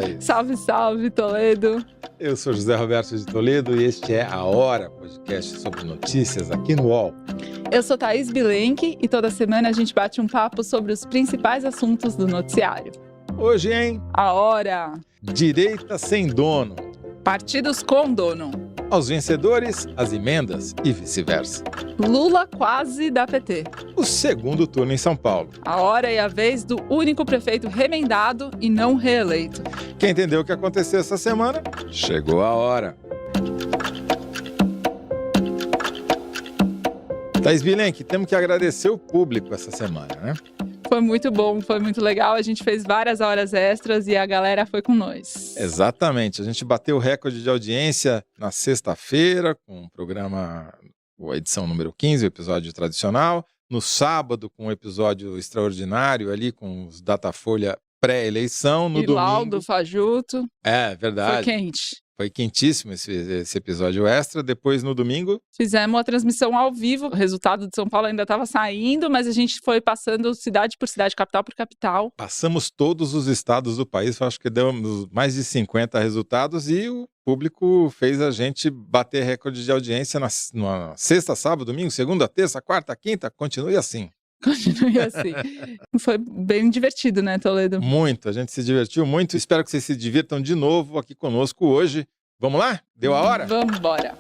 Thaís. Salve, salve, Toledo. Eu sou José Roberto de Toledo e este é A Hora, podcast sobre notícias aqui no UOL. Eu sou Thaís Bilenque e toda semana a gente bate um papo sobre os principais assuntos do noticiário. Hoje, hein? A Hora. Direita sem dono. Partidos com dono. Aos vencedores, as emendas e vice-versa. Lula quase dá PT. O segundo turno em São Paulo. A hora e a vez do único prefeito remendado e não reeleito. Quem entendeu o que aconteceu essa semana? Chegou a hora. Thaís Bilenque, temos que agradecer o público essa semana, né? Foi muito bom, foi muito legal. A gente fez várias horas extras e a galera foi com nós. Exatamente. A gente bateu o recorde de audiência na sexta-feira, com o programa, a edição número 15, o episódio tradicional. No sábado, com um episódio extraordinário ali, com os Datafolha pré-eleição. No domingo... Laudo, Fajuto. É, verdade. Foi quente. Foi quentíssimo esse episódio extra. Depois, no domingo... Fizemos a transmissão ao vivo. O resultado de São Paulo ainda estava saindo, mas a gente foi passando cidade por cidade, capital por capital. Passamos todos os estados do país. Acho que deu mais de 50 resultados e o público fez a gente bater recorde de audiência na sexta, sábado, domingo, segunda, terça, quarta, quinta. Continue assim. Continue assim. Foi bem divertido, né, Toledo? Muito, a gente se divertiu muito. Espero que vocês se divirtam de novo aqui conosco hoje. Vamos lá? Deu a hora? Vamos embora.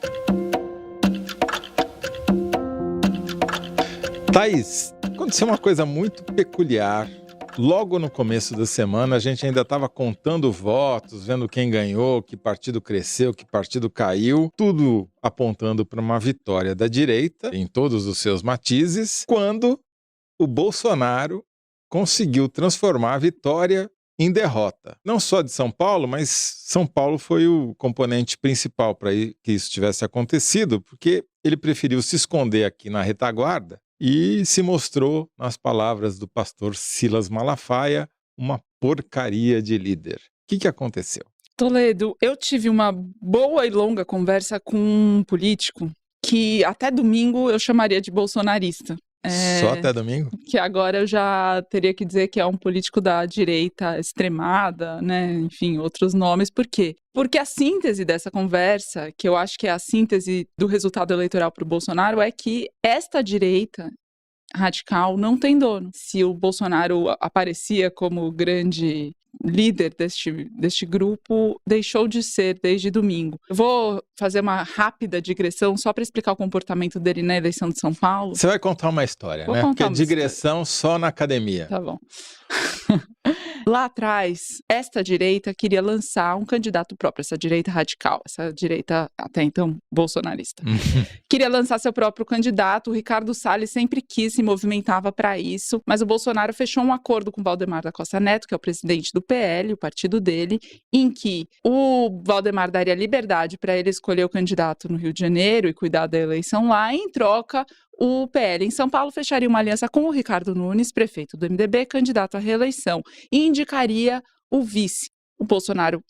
Thaís, aconteceu uma coisa muito peculiar. Logo no começo da semana, a gente ainda estava contando votos, vendo quem ganhou, que partido cresceu, que partido caiu, tudo apontando para uma vitória da direita, em todos os seus matizes, quando o Bolsonaro conseguiu transformar a vitória em derrota. Não só de São Paulo, mas São Paulo foi o componente principal para que isso tivesse acontecido, porque ele preferiu se esconder aqui na retaguarda e se mostrou, nas palavras do pastor Silas Malafaia, uma porcaria de líder. O que aconteceu? Toledo, eu tive uma boa e longa conversa com um político que até domingo eu chamaria de bolsonarista. Só até domingo? Que agora eu já teria que dizer que é um político da direita extremada, né? Enfim, outros nomes. Por quê? Porque a síntese dessa conversa, que eu acho que é a síntese do resultado eleitoral para o Bolsonaro, é que esta direita radical não tem dono. Se o Bolsonaro aparecia como grande líder deste grupo, deixou de ser desde domingo. Eu vou fazer uma rápida digressão só para explicar o comportamento dele na eleição de São Paulo. Você vai contar uma história, né? Porque digressão só na academia. Tá bom. Lá atrás, esta direita queria lançar um candidato próprio, essa direita radical, essa direita até então bolsonarista. Queria lançar seu próprio candidato, o Ricardo Salles sempre quis, se movimentava para isso, mas o Bolsonaro fechou um acordo com o Valdemar da Costa Neto, que é o presidente do PL, o partido dele, em que o Valdemar daria liberdade para ele escolher o candidato no Rio de Janeiro e cuidar da eleição lá, e em troca o PL em São Paulo fecharia uma aliança com o Ricardo Nunes, prefeito do MDB, candidato à reeleição, e indicaria o vice. O Bolsonaro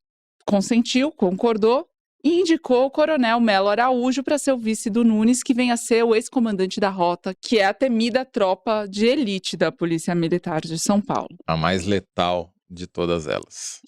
consentiu, concordou e indicou o coronel Melo Araújo para ser o vice do Nunes, que vem a ser o ex-comandante da Rota, que é a temida tropa de elite da Polícia Militar de São Paulo. A mais letal de todas elas.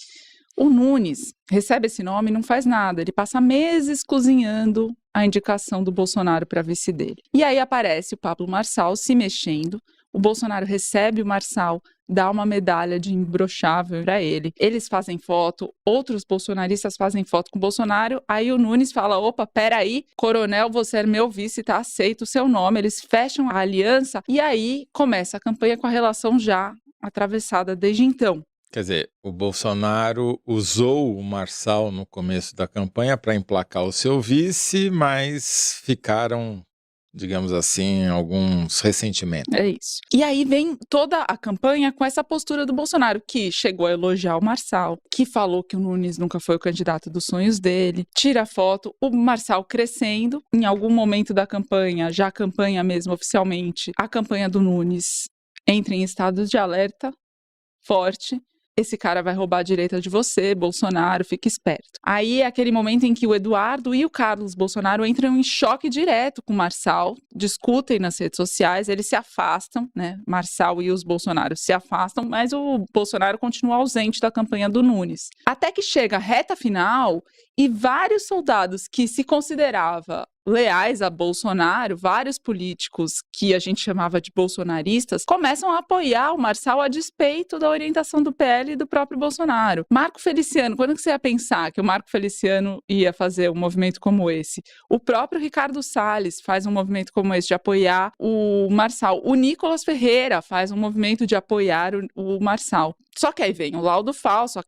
O Nunes recebe esse nome e não faz nada, ele passa meses cozinhando a indicação do Bolsonaro para vice dele. E aí aparece o Pablo Marçal se mexendo, o Bolsonaro recebe o Marçal, dá uma medalha de imbrochável para ele. Eles fazem foto, outros bolsonaristas fazem foto com o Bolsonaro, aí o Nunes fala, opa, peraí, coronel, você é meu vice, tá aceito o seu nome. Eles fecham a aliança e aí começa a campanha com a relação já atravessada desde então. Quer dizer, o Bolsonaro usou o Marçal no começo da campanha para emplacar o seu vice, mas ficaram, digamos assim, alguns ressentimentos. É isso. E aí vem toda a campanha com essa postura do Bolsonaro, que chegou a elogiar o Marçal, que falou que o Nunes nunca foi o candidato dos sonhos dele, tira foto, o Marçal crescendo, em algum momento da campanha, já a campanha mesmo oficialmente, a campanha do Nunes entra em estado de alerta forte, esse cara vai roubar a direita de você, Bolsonaro, fique esperto. Aí é aquele momento em que o Eduardo e o Carlos Bolsonaro entram em choque direto com o Marçal, discutem nas redes sociais, eles se afastam, né? Marçal e os Bolsonaro se afastam, mas o Bolsonaro continua ausente da campanha do Nunes. Até que chega a reta final e vários soldados que se considerava leais a Bolsonaro, vários políticos que a gente chamava de bolsonaristas, começam a apoiar o Marçal a despeito da orientação do PL e do próprio Bolsonaro. Marco Feliciano, quando que você ia pensar que o Marco Feliciano ia fazer um movimento como esse? O próprio Ricardo Salles faz um movimento como esse de apoiar o Marçal. O Nicolas Ferreira faz um movimento de apoiar o Marçal. Só que aí vem o laudo falso,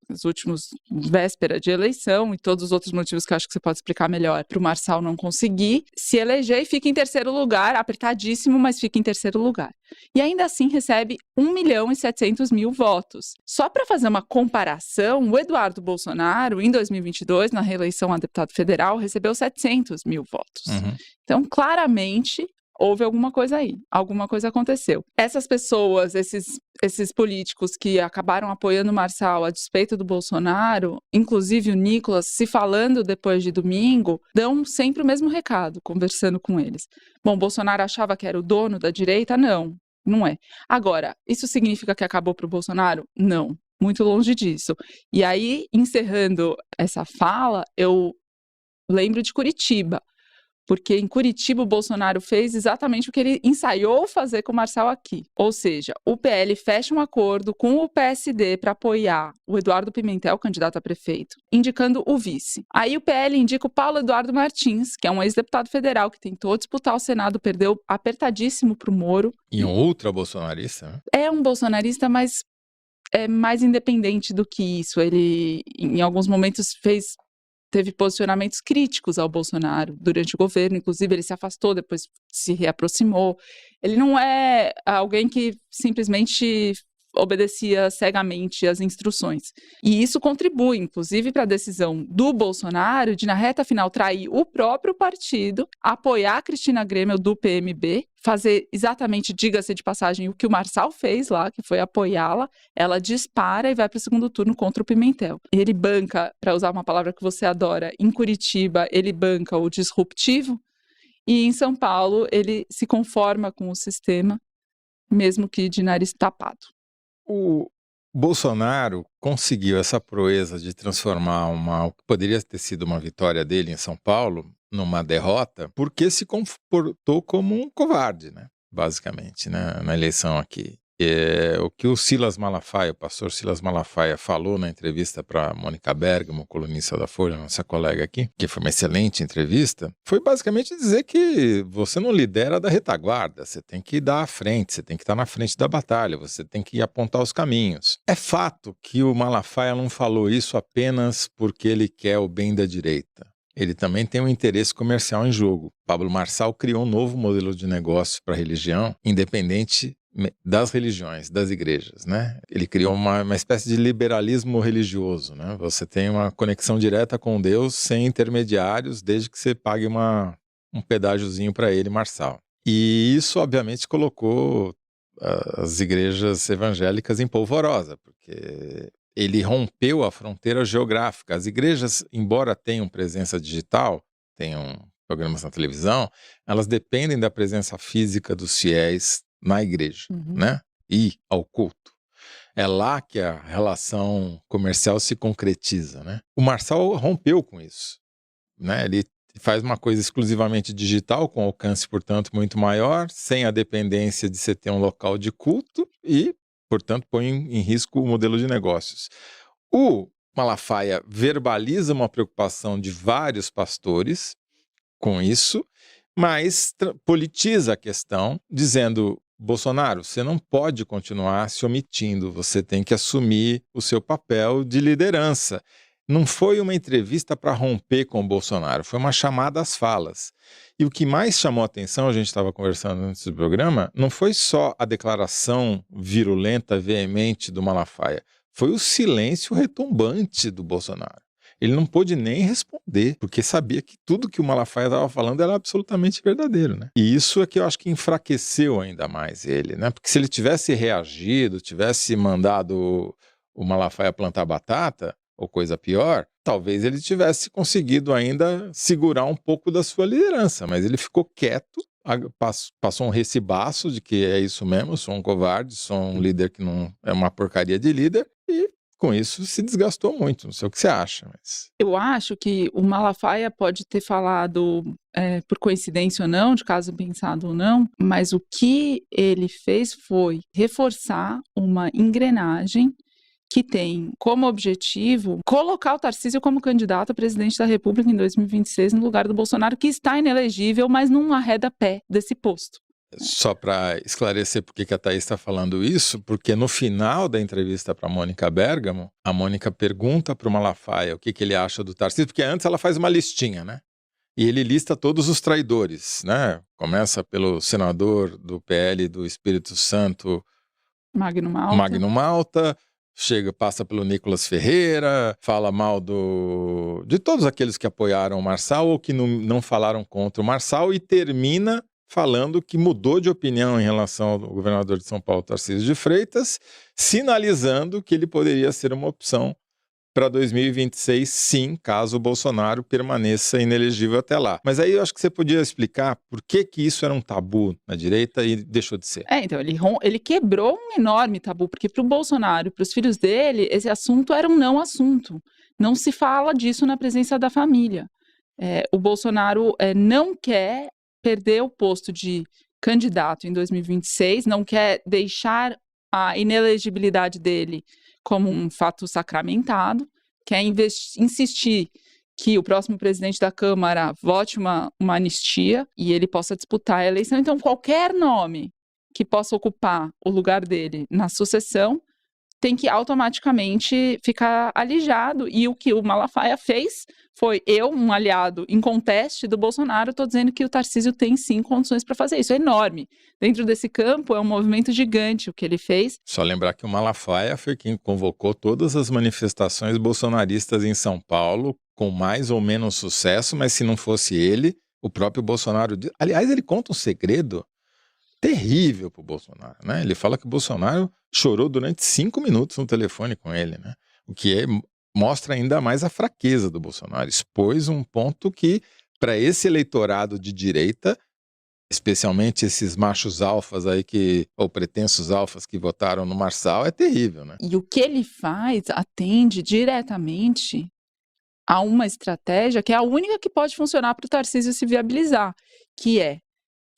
nos últimos véspera de eleição e todos os outros motivos que eu acho que você pode explicar melhor para o Marçal não conseguir se eleger e fica em terceiro lugar, apertadíssimo, mas fica em terceiro lugar. E ainda assim recebe 1.700.000 votos. Só para fazer uma comparação, o Eduardo Bolsonaro, em 2022, na reeleição a deputado federal, recebeu 700.000 votos. Então, claramente, houve alguma coisa aí, alguma coisa aconteceu. Essas pessoas, esses políticos que acabaram apoiando o Marçal a despeito do Bolsonaro, inclusive o Nicolas, se falando depois de domingo, dão sempre o mesmo recado, conversando com eles. Bom, Bolsonaro achava que era o dono da direita? Não é. Agora, isso significa que acabou para o Bolsonaro? Não, muito longe disso. E aí, encerrando essa fala, eu lembro de Curitiba. Porque em Curitiba o Bolsonaro fez exatamente o que ele ensaiou fazer com o Marçal aqui. Ou seja, o PL fecha um acordo com o PSD para apoiar o Eduardo Pimentel, candidato a prefeito, indicando o vice. Aí o PL indica o Paulo Eduardo Martins, que é um ex-deputado federal que tentou disputar o Senado, perdeu apertadíssimo para o Moro. E um ultra-bolsonarista, né? É um bolsonarista, mas é mais independente do que isso. Ele, em alguns momentos, teve posicionamentos críticos ao Bolsonaro durante o governo, inclusive ele se afastou, depois se reaproximou. Ele não é alguém que simplesmente obedecia cegamente às instruções. E isso contribui, inclusive, para a decisão do Bolsonaro de, na reta final, trair o próprio partido, apoiar a Cristina Grêmio do PMB, fazer exatamente, diga-se de passagem, o que o Marçal fez lá, que foi apoiá-la. Ela dispara e vai para o segundo turno contra o Pimentel. Ele banca, para usar uma palavra que você adora, em Curitiba, ele banca o disruptivo, e em São Paulo ele se conforma com o sistema, mesmo que de nariz tapado. O Bolsonaro conseguiu essa proeza de transformar o que poderia ter sido uma vitória dele em São Paulo numa derrota, porque se comportou como um covarde, né? Basicamente, né? Na eleição aqui. O que o pastor Silas Malafaia falou na entrevista para Mônica Bergamo, colunista da Folha, nossa colega aqui, que foi uma excelente entrevista, foi basicamente dizer que você não lidera da retaguarda, você tem que dar à frente, você tem que estar na frente da batalha, você tem que apontar os caminhos. É fato que o Malafaia não falou isso apenas porque ele quer o bem da direita. Ele também tem um interesse comercial em jogo. Pablo Marçal criou um novo modelo de negócio para a religião, independente das religiões, das igrejas, né? Ele criou uma espécie de liberalismo religioso, né? Você tem uma conexão direta com Deus sem intermediários, desde que você pague um pedágiozinho para ele, Marçal. E isso, obviamente, colocou as igrejas evangélicas em polvorosa, porque ele rompeu a fronteira geográfica. As igrejas, embora tenham presença digital, tenham programas na televisão, elas dependem da presença física dos fiéis na igreja, né? E ao culto. É lá que a relação comercial se concretiza, né? O Marçal rompeu com isso, né? Ele faz uma coisa exclusivamente digital, com alcance, portanto, muito maior, sem a dependência de você ter um local de culto e, portanto, põe em risco o modelo de negócios. O Malafaia verbaliza uma preocupação de vários pastores com isso, mas politiza a questão, dizendo: Bolsonaro, você não pode continuar se omitindo, você tem que assumir o seu papel de liderança. Não foi uma entrevista para romper com o Bolsonaro, foi uma chamada às falas. E o que mais chamou a atenção, a gente estava conversando antes do programa, não foi só a declaração virulenta, veemente do Malafaia, foi o silêncio retumbante do Bolsonaro. Ele não pôde nem responder, porque sabia que tudo que o Malafaia estava falando era absolutamente verdadeiro, né? E isso é que eu acho que enfraqueceu ainda mais ele, né? Porque se ele tivesse reagido, tivesse mandado o Malafaia plantar batata, ou coisa pior, talvez ele tivesse conseguido ainda segurar um pouco da sua liderança, mas ele ficou quieto, passou um recibaço de que é isso mesmo, sou um covarde, sou um líder que não é uma porcaria de líder, e com isso se desgastou muito. Não sei o que você acha, mas... Eu acho que o Malafaia pode ter falado, por coincidência ou não, de caso pensado ou não, mas o que ele fez foi reforçar uma engrenagem que tem como objetivo colocar o Tarcísio como candidato a presidente da República em 2026 no lugar do Bolsonaro, que está inelegível, mas não arreda pé desse posto. Só para esclarecer por que a Thaís está falando isso, porque no final da entrevista para a Mônica Bergamo, a Mônica pergunta para o Malafaia o que ele acha do Tarcísio, porque antes ela faz uma listinha, né? E ele lista todos os traidores, né? Começa pelo senador do PL do Espírito Santo, Magno Malta, passa pelo Nicolas Ferreira, fala mal de todos aqueles que apoiaram o Marçal ou que não falaram contra o Marçal, e termina falando que mudou de opinião em relação ao governador de São Paulo, Tarcísio de Freitas, sinalizando que ele poderia ser uma opção para 2026, sim, caso o Bolsonaro permaneça inelegível até lá. Mas aí eu acho que você podia explicar por que isso era um tabu na direita e deixou de ser. Então, ele quebrou um enorme tabu, porque para o Bolsonaro e para os filhos dele, esse assunto era um não assunto. Não se fala disso na presença da família. O Bolsonaro não quer perder o posto de candidato em 2026, não quer deixar a inelegibilidade dele como um fato sacramentado, quer insistir que o próximo presidente da Câmara vote uma anistia e ele possa disputar a eleição. Então, qualquer nome que possa ocupar o lugar dele na sucessão tem que automaticamente ficar alijado. E o que o Malafaia fez foi: um aliado inconteste do Bolsonaro, estou dizendo que o Tarcísio tem sim condições para fazer isso. É enorme. Dentro desse campo é um movimento gigante o que ele fez. Só lembrar que o Malafaia foi quem convocou todas as manifestações bolsonaristas em São Paulo, com mais ou menos sucesso, mas se não fosse ele, o próprio Bolsonaro... Aliás, ele conta um segredo terrível para o Bolsonaro, né? Ele fala que o Bolsonaro chorou durante 5 minutos no telefone com ele, né? O que mostra ainda mais a fraqueza do Bolsonaro. Expôs um ponto que, para esse eleitorado de direita, especialmente esses machos alfas aí ou pretensos alfas que votaram no Marçal, é terrível, né? E o que ele faz atende diretamente a uma estratégia que é a única que pode funcionar para o Tarcísio se viabilizar, que é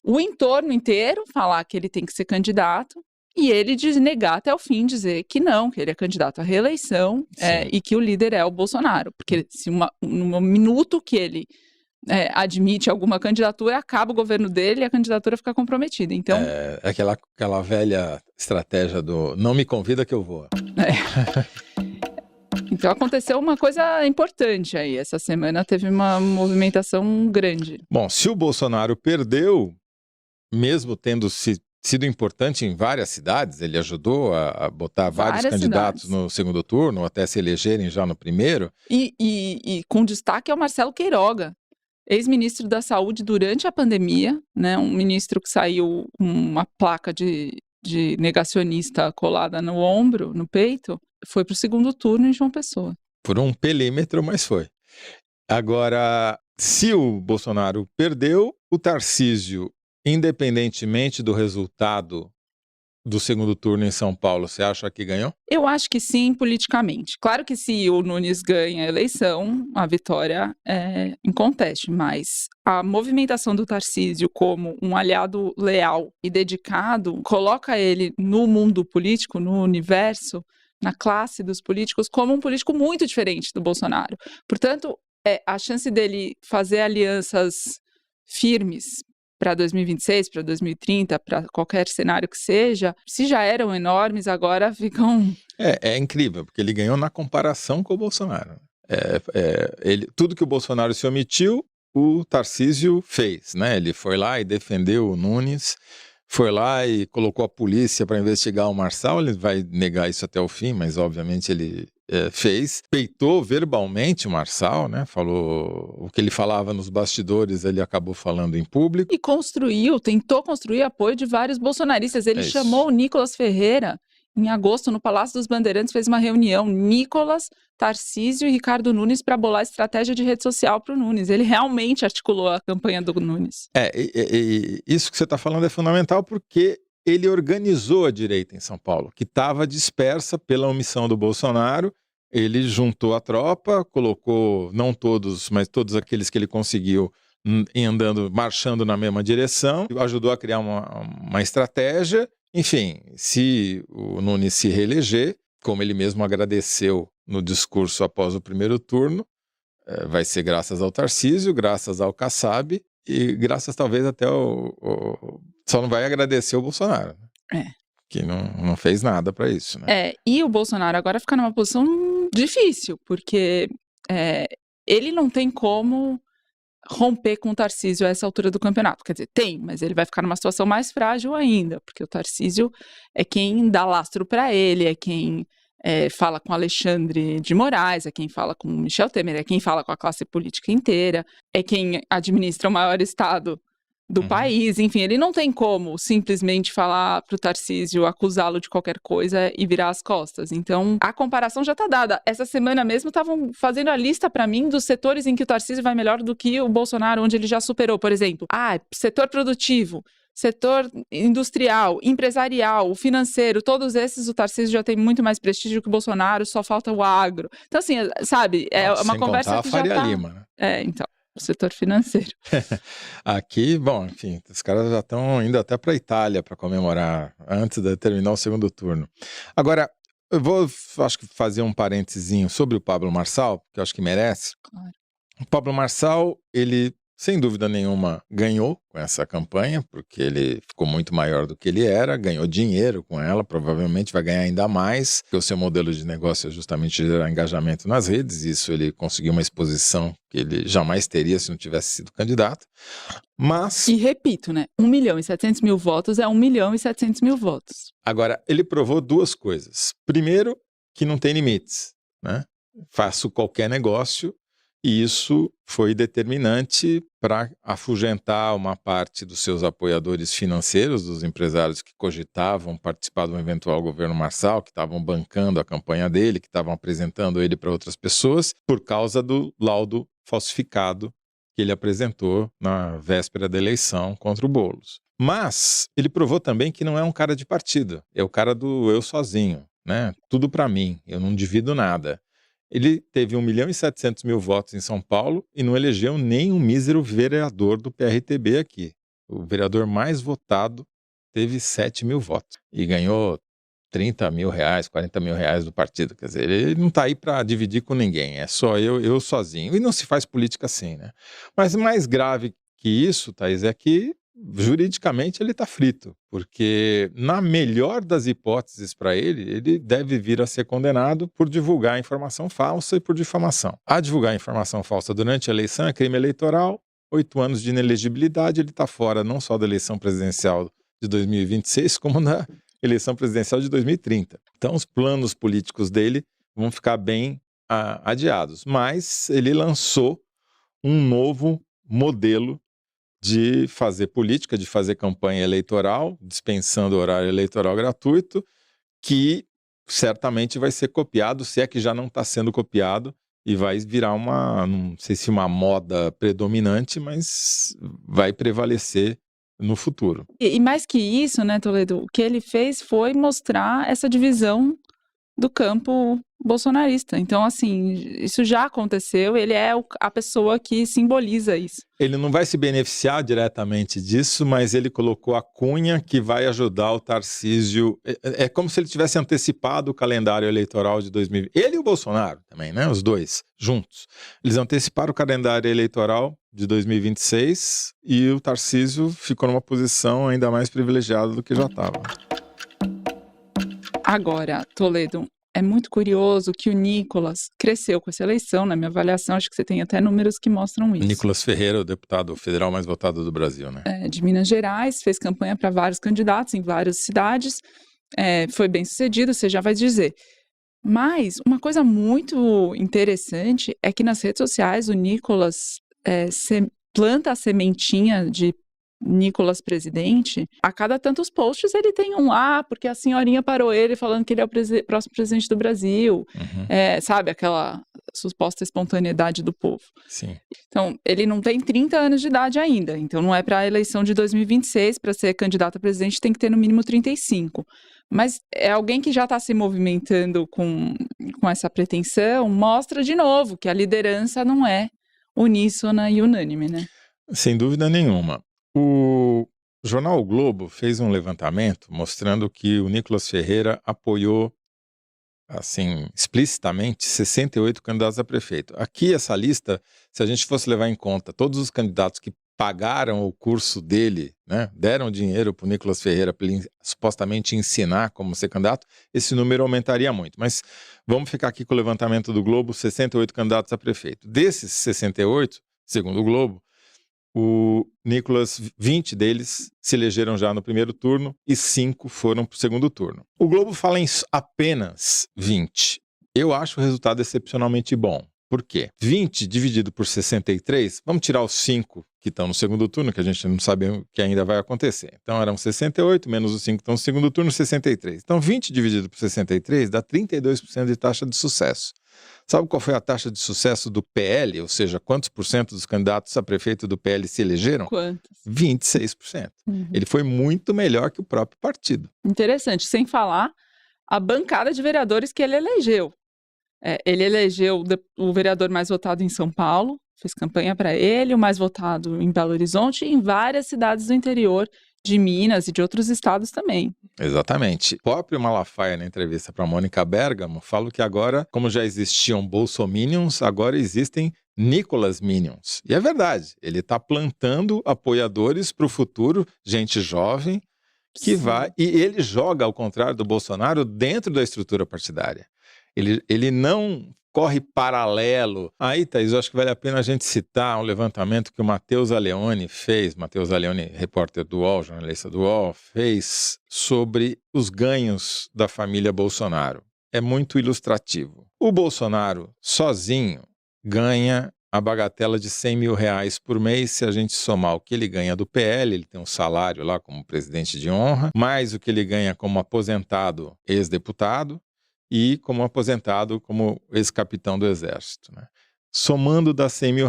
o entorno inteiro falar que ele tem que ser candidato e ele negar até o fim, dizer que não, que ele é candidato à reeleição e que o líder é o Bolsonaro. Porque se no minuto que ele admite alguma candidatura, acaba o governo dele e a candidatura fica comprometida. Então, aquela velha estratégia do não me convida que eu vou. Então aconteceu uma coisa importante aí. Essa semana teve uma movimentação grande. Bom, se o Bolsonaro perdeu, mesmo tendo sido importante em várias cidades, ele ajudou a botar vários candidatos no segundo turno, até se elegerem já no primeiro. E com destaque é o Marcelo Queiroga, ex-ministro da Saúde durante a pandemia, né? Um ministro que saiu com uma placa de negacionista colada no ombro, no peito, foi para o segundo turno em João Pessoa. Por um pelímetro, mas foi. Agora, se o Bolsonaro perdeu, o Tarcísio, independentemente do resultado do segundo turno em São Paulo, você acha que ganhou? Eu acho que sim, politicamente. Claro que se o Nunes ganha a eleição, a vitória é inconteste, mas a movimentação do Tarcísio como um aliado leal e dedicado coloca ele no mundo político, no universo, na classe dos políticos, como um político muito diferente do Bolsonaro. Portanto, a chance dele fazer alianças firmes para 2026, para 2030, para qualquer cenário que seja, se já eram enormes, agora ficam... É incrível, porque ele ganhou na comparação com o Bolsonaro. Tudo que o Bolsonaro se omitiu, o Tarcísio fez, né? Ele foi lá e defendeu o Nunes, foi lá e colocou a polícia para investigar o Marçal. Ele vai negar isso até o fim, mas obviamente ele fez. Peitou verbalmente o Marçal, né? Falou o que ele falava nos bastidores, ele acabou falando em público. E tentou construir apoio de vários bolsonaristas. Ele chamou o Nicolas Ferreira em agosto, no Palácio dos Bandeirantes, fez uma reunião, Nicolas, Tarcísio e Ricardo Nunes, para bolar a estratégia de rede social para o Nunes. Ele realmente articulou a campanha do Nunes. Isso que você está falando é fundamental porque ele organizou a direita em São Paulo, que estava dispersa pela omissão do Bolsonaro. Ele juntou a tropa, colocou, não todos, mas todos aqueles que ele conseguiu marchando na mesma direção, ajudou a criar uma estratégia. Enfim, se o Nunes se reeleger, como ele mesmo agradeceu no discurso após o primeiro turno, vai ser graças ao Tarcísio, graças ao Kassab e graças talvez até só não vai agradecer o Bolsonaro, que não fez nada para isso, né? E o Bolsonaro agora fica numa posição difícil, porque ele não tem como romper com o Tarcísio a essa altura do campeonato. Quer dizer, tem, mas ele vai ficar numa situação mais frágil ainda, porque o Tarcísio é quem dá lastro para ele, é quem fala com Alexandre de Moraes, é quem fala com Michel Temer, é quem fala com a classe política inteira, é quem administra o maior estado do país. Enfim, ele não tem como simplesmente falar pro Tarcísio, acusá-lo de qualquer coisa e virar as costas. Então, a comparação já tá dada. Essa semana mesmo estavam fazendo a lista para mim dos setores em que o Tarcísio vai melhor do que o Bolsonaro, onde ele já superou. Por exemplo, setor produtivo, setor industrial, empresarial, financeiro, todos esses o Tarcísio já tem muito mais prestígio que o Bolsonaro, só falta o agro. Então, assim, sabe, uma conversa que já Faria Lima, né? Então. O setor financeiro. Aqui, bom, enfim, os caras já estão indo até para a Itália para comemorar antes de terminar o segundo turno. Agora, eu vou, acho que fazer um parentezinho sobre o Pablo Marçal, que eu acho que merece. Claro. O Pablo Marçal, ele, sem dúvida nenhuma, ganhou com essa campanha, porque ele ficou muito maior do que ele era, ganhou dinheiro com ela, provavelmente vai ganhar ainda mais, porque o seu modelo de negócio é justamente gerar engajamento nas redes, e isso ele conseguiu uma exposição que ele jamais teria se não tivesse sido candidato. Mas... E repito, né? 1.700.000 votos é 1.700.000 votos. Agora, ele provou duas coisas. Primeiro, que não tem limites, né? Faço qualquer negócio. E isso foi determinante para afugentar uma parte dos seus apoiadores financeiros, dos empresários que cogitavam participar de um eventual governo Marçal, que estavam bancando a campanha dele, que estavam apresentando ele para outras pessoas, por causa do laudo falsificado que ele apresentou na véspera da eleição contra o Boulos. Mas ele provou também que não é um cara de partido, é o cara do eu sozinho, né? Tudo para mim, eu não divido nada. Ele teve 1.700.000 votos em São Paulo e não elegeu nem um mísero vereador do PRTB aqui. O vereador mais votado teve 7.000 votos e ganhou 30 mil reais, 40 mil reais do partido. Quer dizer, ele não está aí para dividir com ninguém, é só eu sozinho. E não se faz política assim, né? Mas mais grave que isso, Thaís, é que juridicamente ele está frito, porque na melhor das hipóteses para ele deve vir a ser condenado por divulgar informação falsa e por difamação. A divulgar informação falsa durante a eleição é crime eleitoral, 8 anos de inelegibilidade, ele está fora não só da eleição presidencial de 2026, como da eleição presidencial de 2030. Então os planos políticos dele vão ficar bem adiados, mas ele lançou um novo modelo de fazer política, de fazer campanha eleitoral, dispensando horário eleitoral gratuito, que certamente vai ser copiado, se é que já não está sendo copiado, e vai virar não sei se uma moda predominante, mas vai prevalecer no futuro. E mais que isso, né, Toledo, o que ele fez foi mostrar essa divisão do campo bolsonarista. Então, assim, isso já aconteceu, ele é a pessoa que simboliza isso. Ele não vai se beneficiar diretamente disso, mas ele colocou a cunha que vai ajudar o Tarcísio. É como se ele tivesse antecipado o calendário eleitoral de 2020. Ele e o Bolsonaro também, né? Os dois, juntos. Eles anteciparam o calendário eleitoral de 2026 e o Tarcísio ficou numa posição ainda mais privilegiada do que já estava. Agora, Toledo, é muito curioso que o Nicolas cresceu com essa eleição, na minha avaliação, acho que você tem até números que mostram isso. Nicolas Ferreira, o deputado federal mais votado do Brasil, né? De Minas Gerais, fez campanha para vários candidatos em várias cidades, foi bem sucedido, você já vai dizer. Mas uma coisa muito interessante é que nas redes sociais o Nicolas planta a sementinha de Nicolas presidente, a cada tantos posts ele tem um lá, porque a senhorinha parou ele falando que ele é o próximo presidente do Brasil, sabe, aquela suposta espontaneidade do povo. Sim. Então, ele não tem 30 anos de idade ainda, então não é para a eleição de 2026, para ser candidato a presidente tem que ter no mínimo 35. Mas é alguém que já está se movimentando com essa pretensão, mostra de novo que a liderança não é uníssona e unânime, né? Sem dúvida nenhuma. O jornal O Globo fez um levantamento mostrando que o Nicolas Ferreira apoiou, assim, explicitamente, 68 candidatos a prefeito. Aqui, essa lista, se a gente fosse levar em conta todos os candidatos que pagaram o curso dele, né, deram dinheiro para o Nicolas Ferreira para ele supostamente ensinar como ser candidato, esse número aumentaria muito. Mas vamos ficar aqui com o levantamento do Globo, 68 candidatos a prefeito. Desses 68, segundo o Globo, o Nicolas, 20 deles se elegeram já no primeiro turno e 5 foram para o segundo turno. O Globo fala em apenas 20. Eu acho o resultado excepcionalmente bom. Por quê? 20 dividido por 63, vamos tirar os 5 que estão no segundo turno, que a gente não sabe o que ainda vai acontecer. Então eram 68, menos os 5 que estão no segundo turno, 63. Então 20 dividido por 63 dá 32% de taxa de sucesso. Sabe qual foi a taxa de sucesso do PL? Ou seja, quantos por cento dos candidatos a prefeito do PL se elegeram? Quantos? 26%. Ele foi muito melhor que o próprio partido. Interessante, sem falar a bancada de vereadores que ele elegeu. Ele elegeu o vereador mais votado em São Paulo, fez campanha para ele, o mais votado em Belo Horizonte e em várias cidades do interior de Minas e de outros estados também. Exatamente. O próprio Malafaia, na entrevista para Mônica Bergamo, fala que agora, como já existiam bolsominions, agora existem Nicolas Minions. E é verdade, ele está plantando apoiadores para o futuro, gente jovem, que vai... E ele joga, ao contrário do Bolsonaro, dentro da estrutura partidária. Ele não corre paralelo. Aí, Thaís, eu acho que vale a pena a gente citar um levantamento que o Matheus Aleone fez, Matheus Aleone, repórter do UOL, jornalista do UOL, fez sobre os ganhos da família Bolsonaro. É muito ilustrativo. O Bolsonaro, sozinho, ganha a bagatela de R$100 mil por mês. Se a gente somar o que ele ganha do PL, ele tem um salário lá como presidente de honra, mais o que ele ganha como aposentado ex-deputado, e como aposentado como ex-capitão do Exército, né? Somando dá R$100 mil.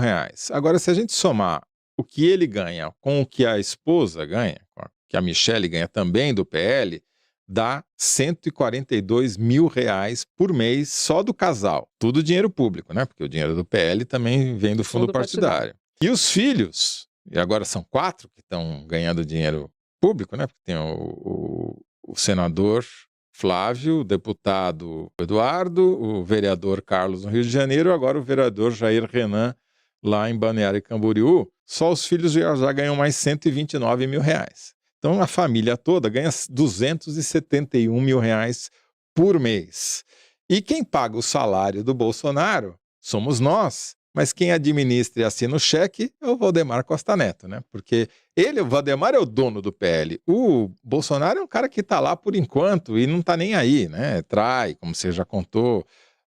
Agora, se a gente somar o que ele ganha com o que a esposa ganha, que a Michelle ganha também do PL, dá R$142 mil por mês só do casal. Tudo dinheiro público, né? Porque o dinheiro do PL também vem do fundo partidário. E os filhos, e agora são 4 que estão ganhando dinheiro público, né? Porque tem o senador Flávio, o deputado Eduardo, o vereador Carlos no Rio de Janeiro, agora o vereador Jair Renan lá em Balneário Camboriú. Só os filhos já ganham mais R$129 mil. Então a família toda ganha R$271 mil por mês. E quem paga o salário do Bolsonaro somos nós. Mas quem administra e assina o cheque é o Valdemar Costa Neto, né? Porque o Valdemar é o dono do PL. O Bolsonaro é um cara que está lá por enquanto e não está nem aí, né? Trai, como você já contou,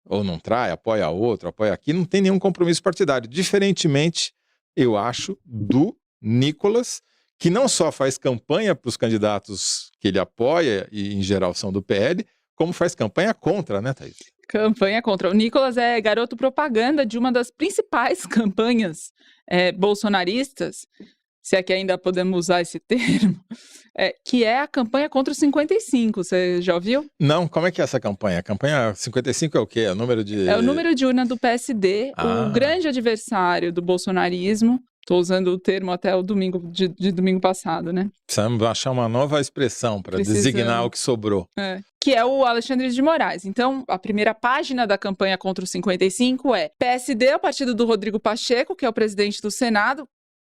ou não trai, apoia outro, apoia aqui, não tem nenhum compromisso partidário. Diferentemente, eu acho, do Nicolas, que não só faz campanha para os candidatos que ele apoia, e em geral são do PL, como faz campanha contra, né, Thaís? Campanha contra. O Nicolas é garoto propaganda de uma das principais campanhas bolsonaristas, se é que ainda podemos usar esse termo, que é a campanha contra os 55. Você já ouviu? Não, como é que é essa campanha? A campanha 55 é o quê? É o número de... É o número de urna do PSD, o grande adversário do bolsonarismo. Estou usando o termo até o domingo de domingo passado, né? Precisamos achar uma nova expressão para designar o que sobrou. Que é o Alexandre de Moraes. Então, a primeira página da campanha contra os 55 é PSD, o partido do Rodrigo Pacheco, que é o presidente do Senado,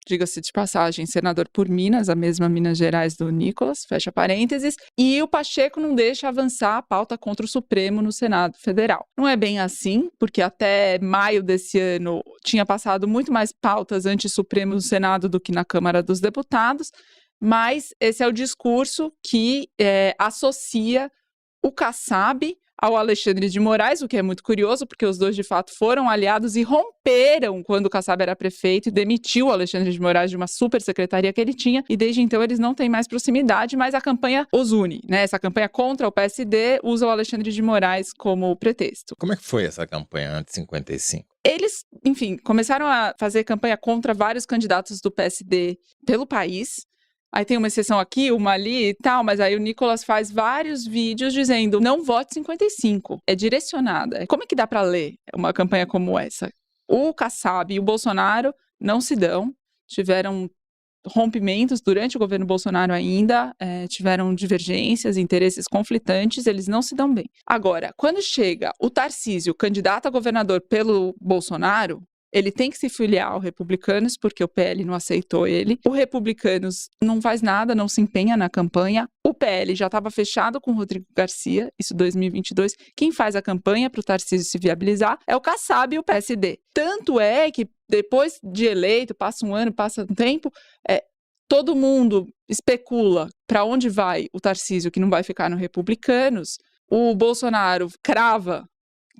diga-se de passagem, senador por Minas, a mesma Minas Gerais do Nicolas, fecha parênteses, e o Pacheco não deixa avançar a pauta contra o Supremo no Senado Federal. Não é bem assim, porque até maio desse ano tinha passado muito mais pautas anti-Supremo no Senado do que na Câmara dos Deputados, mas esse é o discurso que associa o Kassab ao Alexandre de Moraes, o que é muito curioso, porque os dois, de fato, foram aliados e romperam quando o Kassab era prefeito e demitiu o Alexandre de Moraes de uma super secretaria que ele tinha, e desde então eles não têm mais proximidade, mas a campanha os une, né? Essa campanha contra o PSD usa o Alexandre de Moraes como pretexto. Como é que foi essa campanha antes de 55? Eles, enfim, começaram a fazer campanha contra vários candidatos do PSD pelo país. Aí tem uma exceção aqui, uma ali e tal, mas aí o Nicolas faz vários vídeos dizendo não vote 55, é direcionada. Como é que dá para ler uma campanha como essa? O Kassab e o Bolsonaro não se dão, tiveram rompimentos durante o governo Bolsonaro ainda, tiveram divergências, interesses conflitantes, eles não se dão bem. Agora, quando chega o Tarcísio, candidato a governador pelo Bolsonaro, ele tem que se filiar ao Republicanos, porque o PL não aceitou ele. O Republicanos não faz nada, não se empenha na campanha. O PL já estava fechado com o Rodrigo Garcia, isso 2022. Quem faz a campanha para o Tarcísio se viabilizar é o Kassab e o PSD. Tanto é que depois de eleito, passa um ano, passa um tempo, todo mundo especula para onde vai o Tarcísio, que não vai ficar no Republicanos. O Bolsonaro crava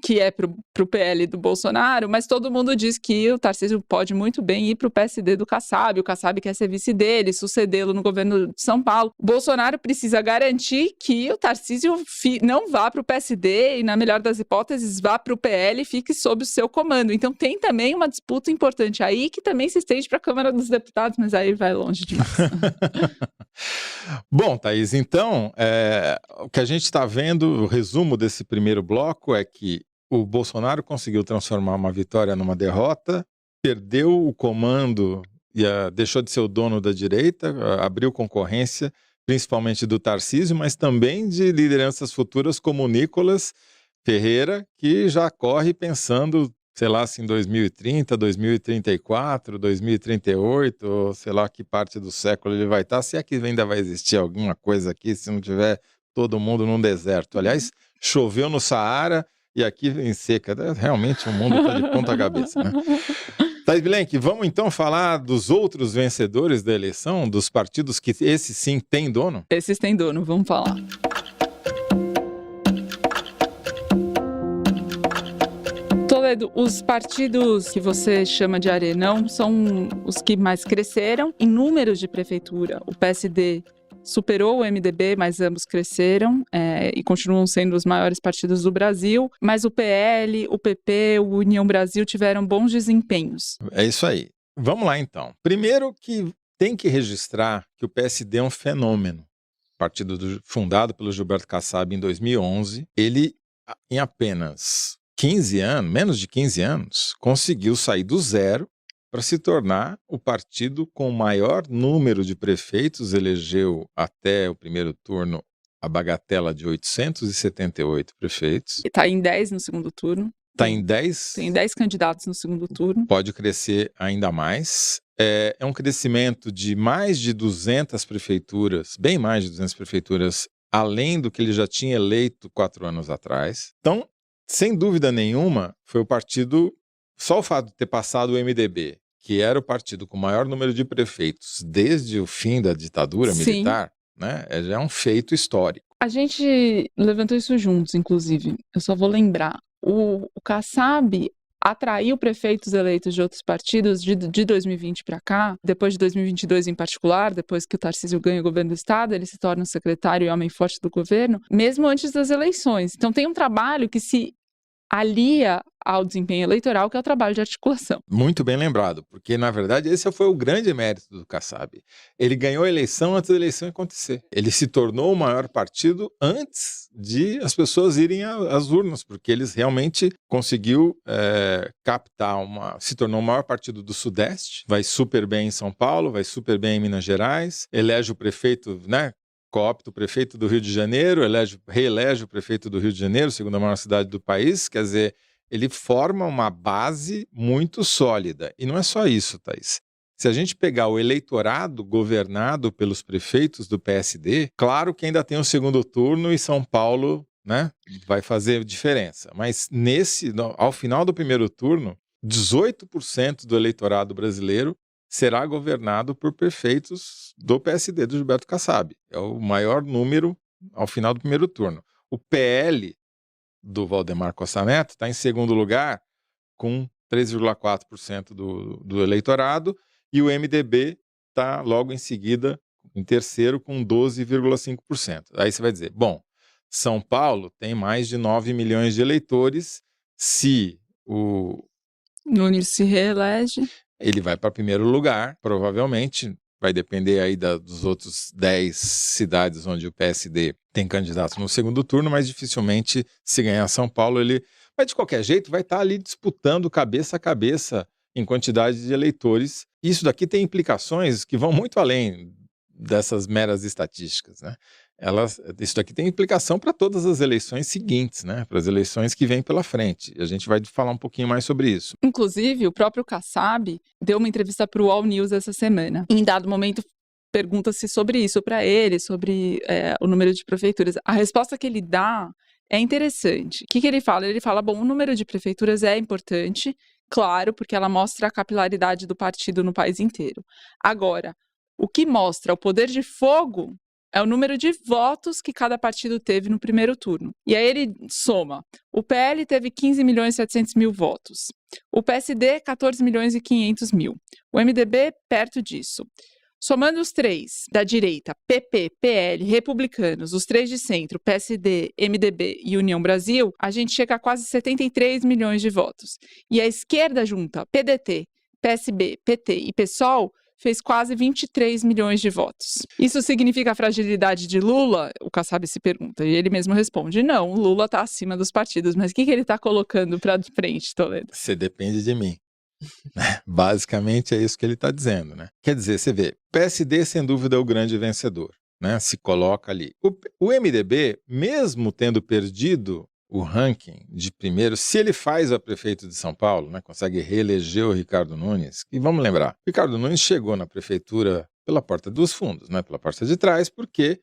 que é pro PL do Bolsonaro, mas todo mundo diz que o Tarcísio pode muito bem ir pro PSD do Kassab, o Kassab quer ser vice dele, sucedê-lo no governo de São Paulo. Bolsonaro precisa garantir que o Tarcísio não vá pro PSD e, na melhor das hipóteses, vá pro PL e fique sob o seu comando. Então tem também uma disputa importante aí, que também se estende para a Câmara dos Deputados, mas aí vai longe demais. Bom, Thaís, então, o que a gente está vendo, o resumo desse primeiro bloco é que o Bolsonaro conseguiu transformar uma vitória numa derrota, perdeu o comando e deixou de ser o dono da direita, abriu concorrência, principalmente do Tarcísio, mas também de lideranças futuras como o Nicolas Ferreira, que já corre pensando, sei lá, se em 2030, 2034, 2038, ou sei lá que parte do século ele vai estar, se é que ainda vai existir alguma coisa aqui, se não tiver todo mundo num deserto. Aliás, choveu no Saara e aqui em seca. Realmente o mundo está de ponta cabeça, né? Thaís Bilenque, vamos então falar dos outros vencedores da eleição, dos partidos que esses sim têm dono? Esses têm dono, vamos falar. Toledo, os partidos que você chama de arenão são os que mais cresceram em números de prefeitura. O PSD superou o MDB, mas ambos cresceram e continuam sendo os maiores partidos do Brasil. Mas o PL, o PP, o União Brasil tiveram bons desempenhos. É isso aí. Vamos lá então. Primeiro que tem que registrar que o PSD é um fenômeno. Partido fundado pelo Gilberto Kassab em 2011, ele em apenas 15 anos, menos de 15 anos, conseguiu sair do zero para se tornar o partido com o maior número de prefeitos, elegeu até o primeiro turno a bagatela de 878 prefeitos. E está em 10 no segundo turno. Está em 10? Tem 10 candidatos no segundo turno. Pode crescer ainda mais. É um crescimento de mais de 200 prefeituras, bem mais de 200 prefeituras, além do que ele já tinha eleito 4 anos atrás. Então, sem dúvida nenhuma, foi o partido, só o fato de ter passado o MDB, que era o partido com o maior número de prefeitos desde o fim da ditadura militar, né, já é um feito histórico. A gente levantou isso juntos, inclusive. Eu só vou lembrar. O Kassab atraiu prefeitos eleitos de outros partidos de 2020 para cá, depois de 2022 em particular, depois que o Tarcísio ganha o governo do estado, ele se torna o secretário e homem forte do governo, mesmo antes das eleições. Então tem um trabalho que se alia ao desempenho eleitoral, que é o trabalho de articulação. Muito bem lembrado, porque na verdade esse foi o grande mérito do Kassab. Ele ganhou a eleição antes da eleição acontecer. Ele se tornou o maior partido antes de as pessoas irem às urnas, porque eles realmente conseguiu captar se tornou o maior partido do Sudeste, vai super bem em São Paulo, vai super bem em Minas Gerais, elege o prefeito, né? Coopta o prefeito do Rio de Janeiro, reelege o prefeito do Rio de Janeiro, segunda maior cidade do país, quer dizer, ele forma uma base muito sólida. E não é só isso, Thaís. Se a gente pegar o eleitorado governado pelos prefeitos do PSD, claro que ainda tem o segundo turno e São Paulo, né, vai fazer diferença. Mas ao final do primeiro turno, 18% do eleitorado brasileiro será governado por prefeitos do PSD, do Gilberto Kassab. É o maior número ao final do primeiro turno. O PL do Valdemar Costa Neto, está em segundo lugar com 3,4% do eleitorado, e o MDB está logo em seguida, em terceiro, com 12,5%. Aí você vai dizer, bom, São Paulo tem mais de 9 milhões de eleitores, se o Nunes se reelege. ele vai para primeiro lugar, provavelmente, vai depender aí dos outros 10 cidades onde o PSD tem candidato no segundo turno, mas dificilmente, se ganhar São Paulo, ele... Mas, de qualquer jeito, vai estar ali disputando cabeça a cabeça em quantidade de eleitores. Isso daqui tem implicações que vão muito além dessas meras estatísticas, né? Isso daqui tem implicação para todas as eleições seguintes, né? Para as eleições que vêm pela frente. E a gente vai falar um pouquinho mais sobre isso. Inclusive, o próprio Kassab deu uma entrevista para o All News essa semana. Em dado momento, pergunta-se sobre isso para ele, sobre o número de prefeituras. A resposta que ele dá é interessante. O que ele fala? Ele fala, bom, o número de prefeituras é importante, claro, porque ela mostra a capilaridade do partido no país inteiro. Agora, o que mostra o poder de fogo é o número de votos que cada partido teve no primeiro turno. E aí ele soma. O PL teve 15 milhões e 700 mil votos. O PSD, 14 milhões e 500 mil. O MDB, perto disso. Somando os três da direita, PP, PL, Republicanos, os três de centro, PSD, MDB e União Brasil, a gente chega a quase 73 milhões de votos. E a esquerda junta, PDT, PSB, PT e PSOL, fez quase 23 milhões de votos. Isso significa a fragilidade de Lula? O Kassab se pergunta. E ele mesmo responde, não, Lula está acima dos partidos. Mas o que ele está colocando para frente, Toledo? Você depende de mim. Basicamente é isso que ele está dizendo, né? Quer dizer, você vê, PSD sem dúvida é o grande vencedor, né? Se coloca ali. O MDB, mesmo tendo perdido o ranking de primeiro, se ele faz a prefeito de São Paulo, né, consegue reeleger o Ricardo Nunes, e vamos lembrar, o Ricardo Nunes chegou na prefeitura pela porta dos fundos, né, pela porta de trás, porque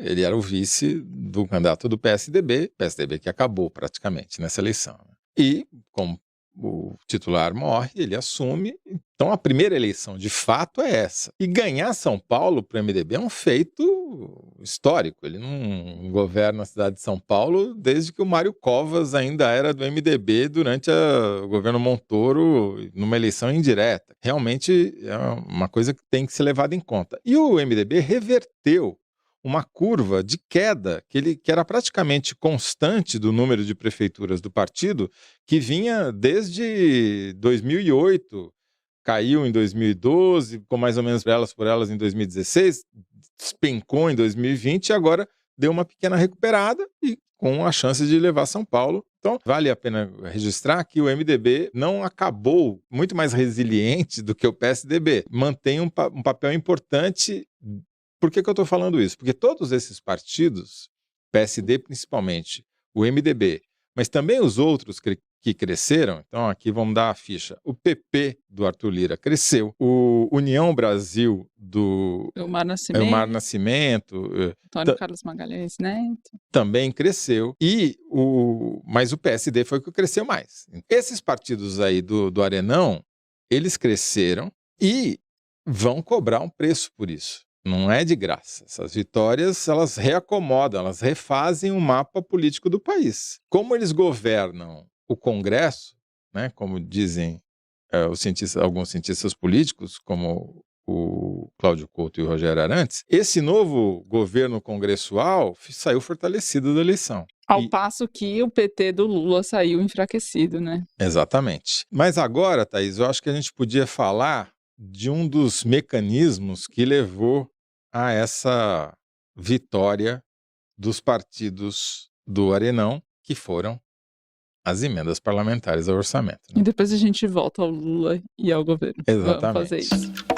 ele era o vice do candidato do PSDB que acabou praticamente nessa eleição. Né? E, como o titular morre, ele assume. Então a primeira eleição de fato é essa. E ganhar São Paulo para o MDB é um feito histórico. Ele não governa a cidade de São Paulo desde que o Mário Covas ainda era do MDB durante o governo Montoro, numa eleição indireta. Realmente é uma coisa que tem que ser levada em conta. E o MDB reverteu uma curva de queda que era praticamente constante do número de prefeituras do partido, que vinha desde 2008, caiu em 2012, ficou mais ou menos por elas em 2016, despencou em 2020 e agora deu uma pequena recuperada e com a chance de levar São Paulo. Então, vale a pena registrar que o MDB não acabou muito mais resiliente do que o PSDB. Mantém um papel importante. Por que eu estou falando isso? Porque todos esses partidos, PSD principalmente, o MDB, mas também os outros que cresceram, então aqui vamos dar a ficha. O PP do Arthur Lira cresceu, o União Brasil do Elmar Nascimento, Antônio Carlos Magalhães Neto, também cresceu, mas o PSD foi o que cresceu mais. Esses partidos aí do Arenão, eles cresceram e vão cobrar um preço por isso. Não é de graça. Essas vitórias, elas reacomodam, elas refazem o mapa político do país. Como eles governam o Congresso, né, como dizem alguns cientistas políticos, como o Cláudio Couto e o Rogério Arantes, esse novo governo congressual saiu fortalecido da eleição. Ao passo que o PT do Lula saiu enfraquecido, né? Exatamente. Mas agora, Thaís, eu acho que a gente podia falar de um dos mecanismos que levou a essa vitória dos partidos do Arenão, que foram as emendas parlamentares ao orçamento. Né? E depois a gente volta ao Lula e ao governo. Exatamente. Vamos fazer isso.